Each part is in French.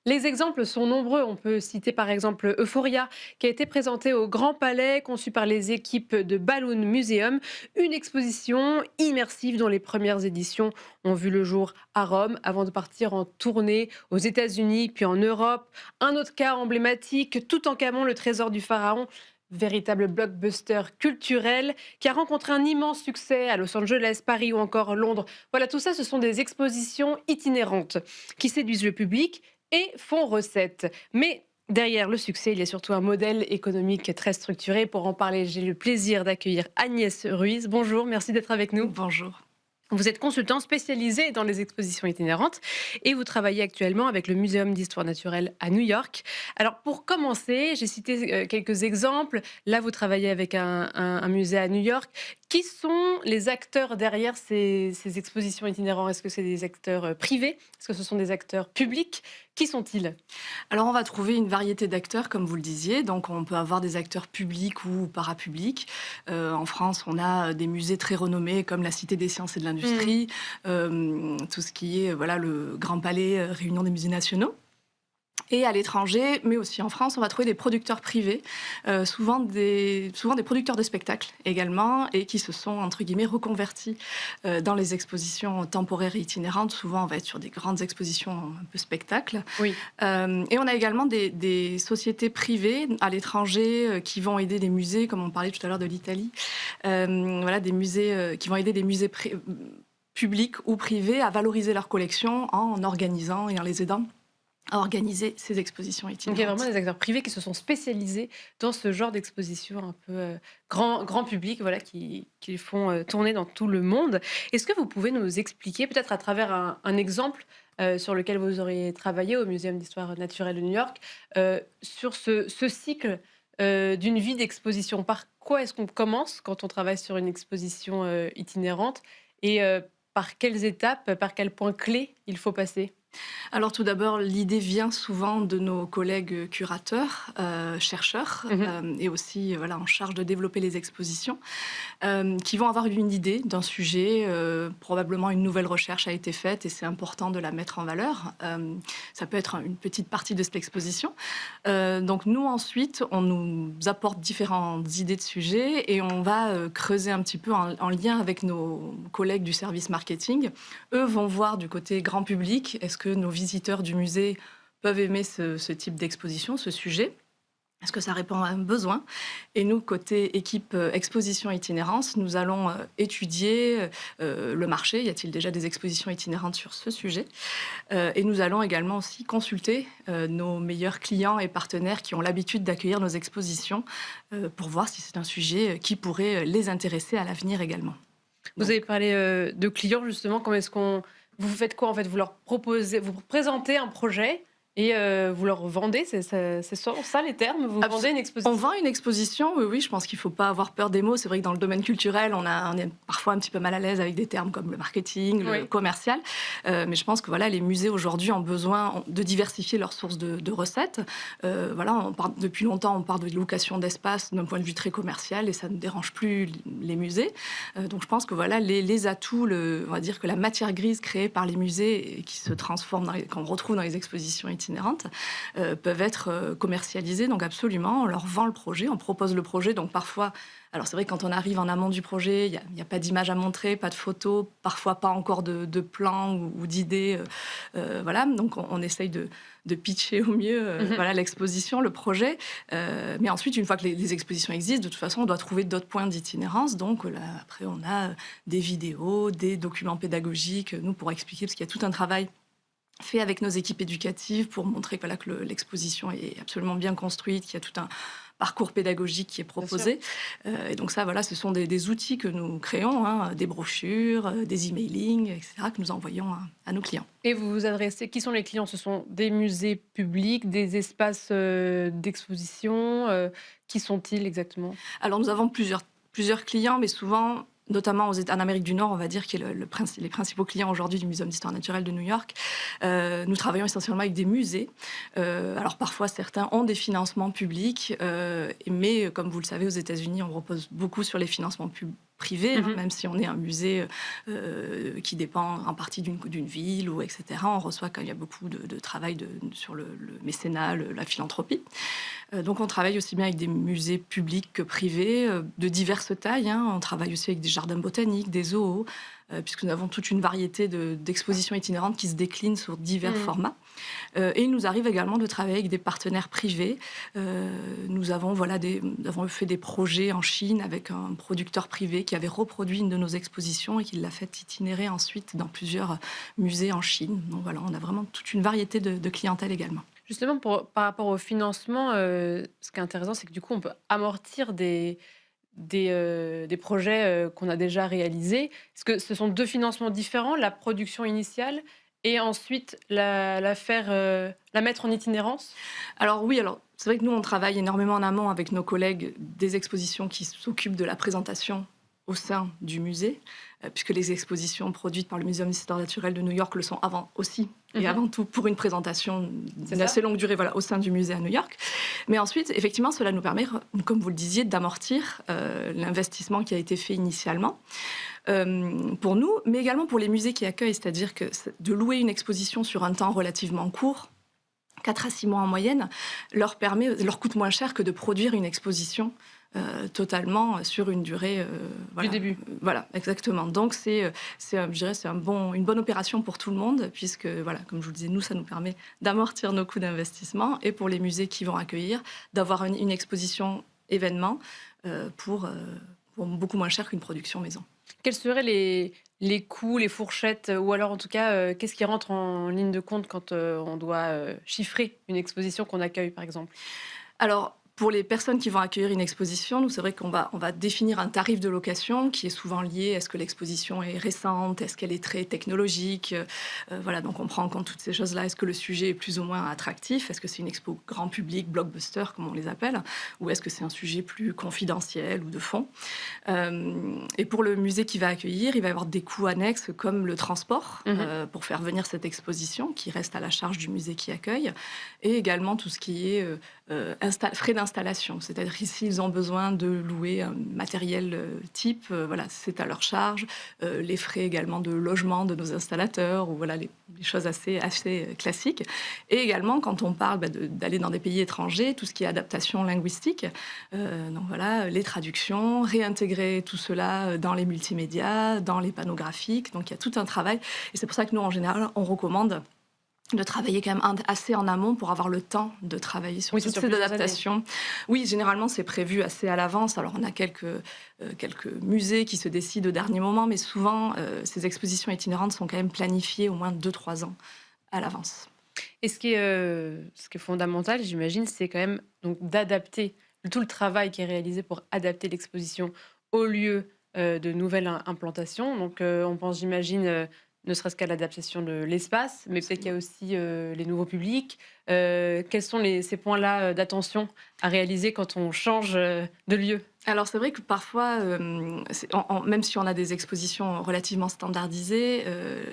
Les exemples sont nombreux. On peut citer par exemple Euphoria, qui a été présentée au Grand Palais, conçue par les équipes de Balloon Museum, une exposition immersive dont les premières éditions ont vu le jour à Rome avant de partir en tournée aux États-Unis puis en Europe. Un autre cas emblématique, Toutankhamon, le trésor du pharaon, véritable blockbuster culturel qui a rencontré un immense succès à Los Angeles, Paris ou encore Londres. Voilà, tout ça, ce sont des expositions itinérantes qui séduisent le public et font recette. Mais derrière le succès, il y a surtout un modèle économique très structuré. Pour en parler, j'ai le plaisir d'accueillir Agnès Ruiz. Bonjour, merci d'être avec nous. Bonjour. Vous êtes consultant spécialisé dans les expositions itinérantes et vous travaillez actuellement avec le Muséum d'histoire naturelle à New York. Alors pour commencer, j'ai cité quelques exemples. Là, vous travaillez avec un musée à New York. Qui sont les acteurs derrière ces expositions itinérantes? Est-ce que c'est des acteurs privés? Est-ce que ce sont des acteurs publics? Qui sont-ils? Alors, on va trouver une variété d'acteurs, comme vous le disiez. Donc, on peut avoir des acteurs publics ou parapublics. En France, on a des musées très renommés, comme la Cité des sciences et de Hmm. l'industrie, tout ce qui est voilà, le Grand Palais, Réunion des musées nationaux. Et à l'étranger, mais aussi en France, on va trouver des producteurs privés, souvent des producteurs de spectacles également, et qui se sont, entre guillemets, reconvertis dans les expositions temporaires et itinérantes. Souvent, on va être sur des grandes expositions un peu spectacles. Oui. Et on a également des sociétés privées à l'étranger qui vont aider des musées, comme on parlait tout à l'heure de l'Italie, voilà, des musées qui vont aider des musées publics ou privés à valoriser leurs collections en organisant et en les aidant à organiser ces expositions Donc il y a vraiment itinérantes. des acteurs privés qui se sont spécialisés dans ce genre d'exposition un peu grand public, voilà, qui les font tourner dans tout le monde. Est-ce que vous pouvez nous expliquer, peut-être à travers un exemple sur lequel vous auriez travaillé au Muséum d'histoire naturelle de New York, sur ce cycle d'une vie d'exposition? Par quoi est-ce qu'on commence quand on travaille sur une exposition itinérante et par quelles étapes, par quels points clés il faut passer? Alors tout d'abord, l'idée vient souvent de nos collègues curateurs, chercheurs, Mhm. et aussi voilà, en charge de développer les expositions, qui vont avoir une idée d'un sujet. Probablement une nouvelle recherche a été faite et c'est important de la mettre en valeur. Ça peut être une petite partie de cette exposition. Donc nous ensuite, on nous apporte différentes idées de sujets et on va creuser un petit peu en lien avec nos collègues du service marketing. Eux vont voir du côté grand public, est-ce que nos visiteurs du musée peuvent aimer ce type d'exposition, ce sujet? Est-ce que ça répond à un besoin? Et nous, côté équipe exposition itinérance, nous allons étudier le marché. Y a-t-il déjà des expositions itinérantes sur ce sujet? Et nous allons également aussi consulter nos meilleurs clients et partenaires qui ont l'habitude d'accueillir nos expositions pour voir si c'est un sujet qui pourrait les intéresser à l'avenir également. Vous Donc, avez parlé, de clients justement, comment est-ce qu'on vous faites quoi en fait? Vous leur proposez vous présentez un projet et vous leur vendez, c'est ça les termes? Vous vendez une On exposition? vend une exposition, oui, oui, je pense qu'il ne faut pas avoir peur des mots. C'est vrai que dans le domaine culturel, on est parfois un petit peu mal à l'aise avec des termes comme le marketing, le Oui, commercial. Mais je pense que voilà, les musées aujourd'hui ont besoin de diversifier leurs sources de recettes. Voilà, depuis longtemps, on parle de location d'espace d'un point de vue très commercial et ça ne dérange plus les musées. Donc je pense que voilà, les atouts, on va dire que la matière grise créée par les musées et qui se transforme, qu'on retrouve dans les expositions itinérantes, peuvent être commercialisés. Donc absolument, on leur vend le projet, on propose le projet. Donc parfois, alors c'est vrai que quand on arrive en amont du projet, il n'y a pas d'image à montrer, pas de photos, parfois pas encore de plans ou d'idées. Voilà, donc on essaye de pitcher au mieux mmh. voilà, l'exposition, le projet. Mais ensuite, une fois que les expositions existent, de toute façon, on doit trouver d'autres points d'itinérance. Donc là, après, on a des vidéos, des documents pédagogiques, nous, pour expliquer, parce qu'il y a tout un travail fait avec nos équipes éducatives pour montrer que, voilà, que l'exposition est absolument bien construite, qu'il y a tout un parcours pédagogique qui est Bien sûr. proposé. Et donc ça, voilà, ce sont des outils que nous créons, hein, des brochures, des emailing, etc., que nous envoyons à nos clients. Et vous vous adressez qui sont les clients? Ce sont des musées publics, des espaces, d'exposition, qui sont-ils exactement? Alors nous avons plusieurs clients, mais souvent, notamment en Amérique du Nord, on va dire, qui est les principaux clients aujourd'hui du Muséum d'histoire naturelle de New York. Nous travaillons essentiellement avec des musées. Alors parfois, certains ont des financements publics, mais comme vous le savez, aux États-Unis, on repose beaucoup sur les financements privé, Mmh. même si on est un musée qui dépend en partie d'une ville, ou etc. On reçoit quand il y a beaucoup de travail sur le mécénat, la philanthropie. Donc on travaille aussi bien avec des musées publics que privés, de diverses tailles, hein. On travaille aussi avec des jardins botaniques, des zoos, puisque nous avons toute une variété d'expositions itinérantes qui se déclinent sur divers Mmh. formats. Et il nous arrive également de travailler avec des partenaires privés. Nous avons, nous avons fait des projets en Chine avec un producteur privé qui avait reproduit une de nos expositions et qui l'a fait itinérer ensuite dans plusieurs musées en Chine. Donc voilà, on a vraiment toute une variété de clientèle également. Justement, par rapport au financement, ce qui est intéressant, c'est que du coup, on peut amortir des projets, qu'on a déjà réalisés. Est-ce que ce sont 2 financements différents, la production initiale et ensuite la mettre en itinérance? Alors oui, c'est vrai que nous, on travaille énormément en amont avec nos collègues des expositions qui s'occupent de la présentation au sein du musée, puisque les expositions produites par le Muséum d'histoire naturelle de New York le sont avant aussi et Mmh. avant tout pour une présentation C'est d'une ça? assez longue durée, voilà, au sein du musée à New York. Mais ensuite, effectivement, cela nous permet, comme vous le disiez, d'amortir l'investissement qui a été fait initialement pour nous, mais également pour les musées qui accueillent, c'est-à-dire que de louer une exposition sur un temps relativement court, 4 à 6 mois en moyenne, leur coûte moins cher que de produire une exposition totalement sur une durée. Du Voilà, début. voilà, exactement. Donc je dirais, une bonne opération pour tout le monde, puisque, voilà, comme je vous le disais, nous, ça nous permet d'amortir nos coûts d'investissement, et pour les musées qui vont accueillir, d'avoir une exposition événement pour beaucoup moins cher qu'une production maison. Quels seraient les coûts, les fourchettes, ou alors en tout cas, qu'est-ce qui rentre en ligne de compte quand, on doit, chiffrer une exposition qu'on accueille, par exemple? Alors, pour les personnes qui vont accueillir une exposition, nous, c'est vrai qu'on va définir un tarif de location qui est souvent lié. Est-ce que l'exposition est récente? Est-ce qu'elle est très technologique? Voilà, donc on prend en compte toutes ces choses-là. Est-ce que le sujet est plus ou moins attractif? Est-ce que c'est une expo grand public, blockbuster, comme on les appelle? Ou est-ce que c'est un sujet plus confidentiel ou de fond? Et pour le musée qui va accueillir, il va y avoir des coûts annexes comme le transport Mmh. pour faire venir cette exposition qui reste à la charge du musée qui accueille, et également tout ce qui est frais d'installation. C'est-à-dire qu'ici, ils ont besoin de louer un matériel type, voilà, c'est à leur charge. Les frais également de logement de nos installateurs, ou voilà, les choses assez classiques. Et également, quand on parle d'aller dans des pays étrangers, tout ce qui est adaptation linguistique, donc voilà, les traductions, réintégrer tout cela dans les multimédias, dans les panneaux graphiques. Donc il y a tout un travail. Et c'est pour ça que nous, en général, on recommande de travailler quand même assez en amont pour avoir le temps de travailler sur Oui, c'est toutes sur ces plusieurs années. adaptations. Oui, généralement, c'est prévu assez à l'avance. Alors, on a quelques musées qui se décident au dernier moment, mais souvent, ces expositions itinérantes sont quand même planifiées au moins 2-3 ans à l'avance. Et ce qui est fondamental, j'imagine, c'est quand même donc d'adapter tout le travail qui est réalisé pour adapter l'exposition au lieu, de nouvelles implantations. Donc, on pense, j'imagine, ne serait-ce qu'à l'adaptation de l'espace, mais peut-être qu'il y a aussi, les nouveaux publics. Quels sont ces points-là, d'attention à réaliser quand on change, de lieu? Alors c'est vrai que parfois, même si on a des expositions relativement standardisées,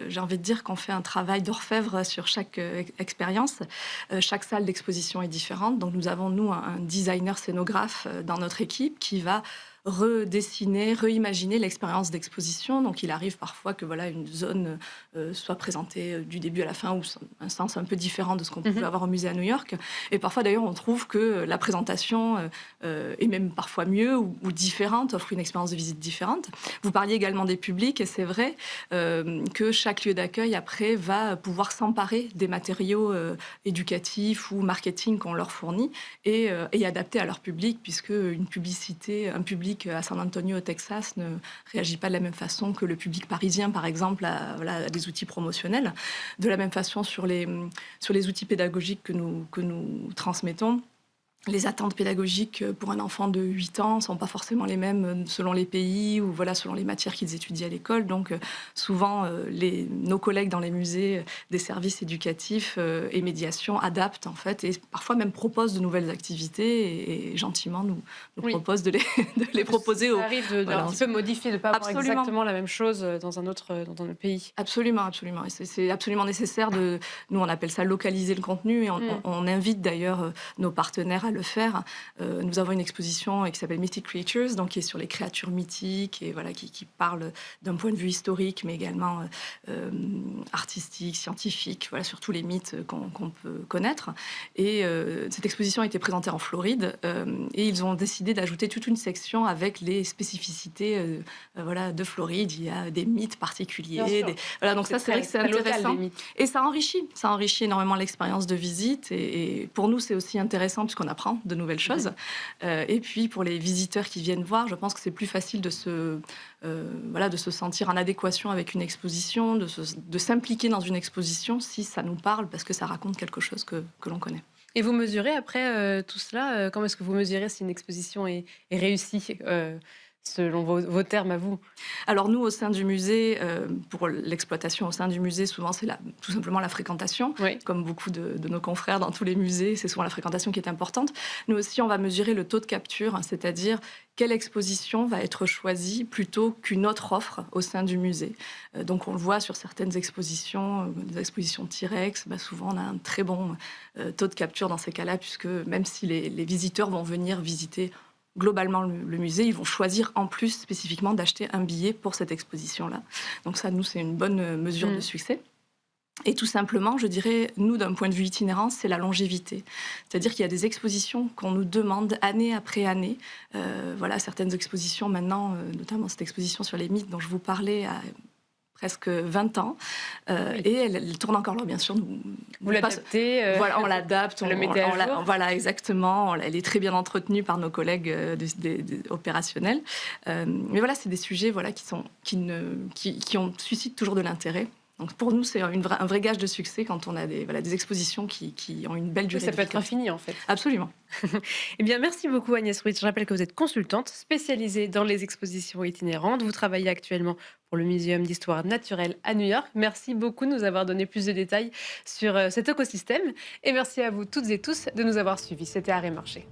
j'ai envie de dire qu'on fait un travail d'orfèvre sur chaque expérience. Chaque salle d'exposition est différente, donc nous avons, nous, un designer scénographe dans notre équipe qui va redessiner, reimaginer l'expérience d'exposition. Donc il arrive parfois que, voilà, une zone soit présentée du début à la fin, ou un sens un peu différent de ce qu'on pouvait Mmh. avoir au musée à New York. Et parfois d'ailleurs on trouve que la présentation est même parfois mieux ou différente, offre une expérience de visite différente. Vous parliez également des publics, et c'est vrai que chaque lieu d'accueil après va pouvoir s'emparer des matériaux éducatifs ou marketing qu'on leur fournit, et adapter à leur public, puisque un public à San Antonio au Texas ne réagit pas de la même façon que le public parisien, par exemple, à des outils promotionnels. De la même façon, sur les outils pédagogiques que nous transmettons, les attentes pédagogiques pour un enfant de 8 ans ne sont pas forcément les mêmes selon les pays, ou voilà, selon les matières qu'ils étudient à l'école. Donc souvent, nos collègues dans les musées des services éducatifs et médiation adaptent, en fait, et parfois même proposent de nouvelles activités, et gentiment nous Oui. proposent de les proposer Ça arrive de voilà, d'un petit peu modifier, de ne pas avoir Absolument. exactement la même chose, dans un autre pays. Absolument, absolument. Et c'est absolument nécessaire nous, on appelle ça localiser le contenu, et Mmh. on invite d'ailleurs nos partenaires à le faire. Nous avons une exposition qui s'appelle Mythic Creatures, donc qui est sur les créatures mythiques et voilà, qui parle d'un point de vue historique, mais également artistique, scientifique, voilà, sur tous les mythes qu'on peut connaître. Et cette exposition a été présentée en Floride et ils ont décidé d'ajouter toute une section avec les spécificités voilà, de Floride. Il y a des mythes particuliers. Voilà, donc ça, c'est vrai que c'est intéressant. Et ça enrichit énormément l'expérience de visite. Et pour nous, c'est aussi intéressant puisqu'on apprend de nouvelles choses. Et puis, pour les visiteurs qui viennent voir, je pense que c'est plus facile de se sentir en adéquation avec une exposition, de s'impliquer dans une exposition si ça nous parle parce que ça raconte quelque chose que l'on connaît. Et vous mesurez après tout cela, comment est-ce que vous mesurez si une exposition est réussie selon vos termes à vous? Alors nous, au sein du musée, pour l'exploitation au sein du musée, souvent c'est tout simplement la fréquentation. Oui. Comme beaucoup de nos confrères dans tous les musées, c'est souvent la fréquentation qui est importante. Nous aussi, on va mesurer le taux de capture, c'est-à-dire quelle exposition va être choisie plutôt qu'une autre offre au sein du musée. Donc on le voit sur certaines expositions, des expositions T-Rex, souvent on a un très bon taux de capture dans ces cas-là, puisque même si les visiteurs vont venir visiter globalement le musée, ils vont choisir en plus spécifiquement d'acheter un billet pour cette exposition-là. Donc ça, nous, c'est une bonne mesure de succès. Et tout simplement, je dirais, nous, d'un point de vue itinérant, c'est la longévité. C'est-à-dire qu'il y a des expositions qu'on nous demande année après année. Voilà, certaines expositions maintenant, notamment cette exposition sur les mythes dont je vous parlais, a presque 20 ans. Oui. Et elle tourne encore là, bien sûr. Vous l'adaptez Voilà, on l'adapte. On le mettez à jour. Voilà, exactement. Elle est très bien entretenue par nos collègues opérationnels. Mais voilà, c'est des sujets voilà, qui suscitent toujours de l'intérêt. Donc pour nous, c'est un vrai gage de succès quand on a des expositions qui ont une belle durée de vie. Ça peut être infini, en fait. Absolument. Eh bien, merci beaucoup Agnès Ruiz. Je rappelle que vous êtes consultante spécialisée dans les expositions itinérantes. Vous travaillez actuellement pour le Muséum d'histoire naturelle à New York. Merci beaucoup de nous avoir donné plus de détails sur cet écosystème. Et merci à vous toutes et tous de nous avoir suivis. C'était Arrêt Marché.